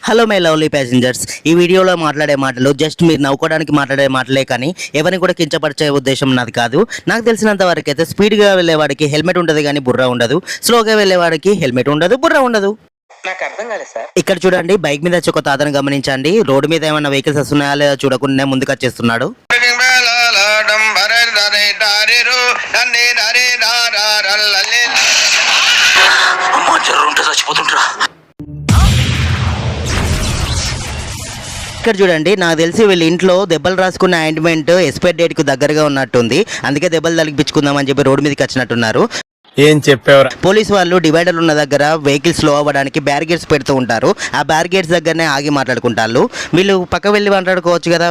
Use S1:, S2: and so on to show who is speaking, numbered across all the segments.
S1: Hello my lovely passengers, ఈ వీడియోలో మాట్లాడే మాటలు జస్ట్ మీరు నవ్వుకోవడానికి మాట్లాడే మాటలే కానీ ఎవరిని కూడా కించపరిచే ఉద్దేశం నాది కాదు. నాకు తెలిసినంత వరకు అయితే స్పీడ్గా వెళ్ళేవాడికి హెల్మెట్ ఉంటుంది కానీ బుర్ర ఉండదు, స్లోగా వెళ్ళేవాడికి హెల్మెట్ ఉండదు, బుర్ర ఉండదు.
S2: నాకు అర్థం కాలేదు సార్.
S1: ఇక్కడ చూడండి, బైక్ మీద వచ్చి ఒక తాతను గమనించండి. రోడ్డు మీద ఏమైనా వెహికల్స్ వస్తున్నాయా లేదా చూడకుండా ముందుకు వచ్చేస్తున్నాడు. ఇక్కడ చూడండి, నాకు తెలిసి వీళ్ళ ఇంట్లో దెబ్బలు రాసుకున్న ఆయింట్మెంట్ ఎక్స్పైర్ డేట్ కు దగ్గరగా ఉన్నట్టుంది. అందుకే దెబ్బలు తలిపించుకుందామని చెప్పి రోడ్డు మీదకి వచ్చినట్టున్నారు.
S3: ఏం చెప్పేవారు?
S1: పోలీసు వాళ్ళు డివైడర్ ఉన్న దగ్గర వెహికల్స్ స్లో అవ్వడానికి బ్యారిగేడ్స్ పెడుతూ ఉంటారు. ఆ బ్యారిగేడ్స్ దగ్గరనే ఆగి మాట్లాడుకుంటారు. వీళ్ళు పక్క వెళ్ళి మాట్లాడుకోవచ్చు కదా.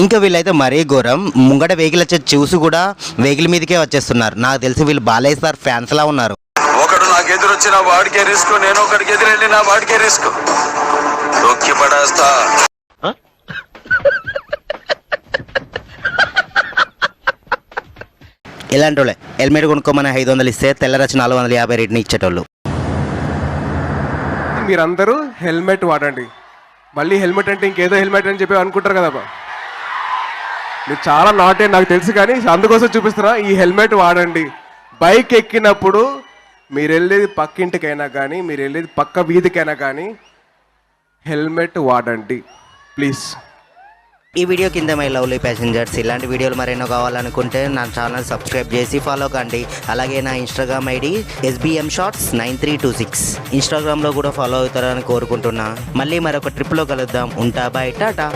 S1: ఇంకా వీళ్ళైతే మరీ ఘోరం, ముంగట వెహికల్ వచ్చే చూసి కూడా వెహికల్ మీదకే వచ్చేస్తున్నారు. నాకు తెలిసి వీళ్ళు బాలయ్య సార్ ఫ్యాన్స్ లా ఉన్నారు.
S4: ఒకడు నాకు ఎదురొచ్చిన వాడికే రిస్క్, నేను ఒకడికి ఎదురెళ్ళిన వాడికే రిస్క్. రొక్కి పడేస్తా.
S1: ఇలాంటి వాళ్ళే హెల్మెట్ కొనుక్కోమని 500 ఇస్తే తెల్లరచి 450 రేట్ని ఇచ్చేటోళ్ళు.
S3: మీరందరూ హెల్మెట్ వాడండి. మళ్ళీ హెల్మెట్ అంటే ఇంకేదో హెల్మెట్ అని చెప్పి అనుకుంటారు కదా. మీరు చాలా నాటే నాకు తెలుసు, కానీ అందుకోసం చూపిస్తున్నా. ఈ హెల్మెట్ వాడండి. బైక్ ఎక్కినప్పుడు మీరు వెళ్ళేది పక్కింటికైనా కానీ మీరు వెళ్ళేది పక్క వీధికైనా కానీ హెల్మెట్ వాడండి ప్లీజ్.
S1: ఈ వీడియో కింద మై లవ్లీ ప్యాసింజర్స్, ఇలాంటి వీడియోలు మరెన్నో కావాలనుకుంటే నా ఛానల్ సబ్స్క్రైబ్ చేసి ఫాలో కండి. అలాగే నా ఇన్స్టాగ్రామ్ ఐడి SBM Shorts 9326. ఇన్స్టాగ్రామ్లో కూడా ఫాలో అవుతారని కోరుకుంటున్నా. మళ్ళీ మరొక ట్రిప్లో కలుద్దాం. ఉంటా, బై, టాటా.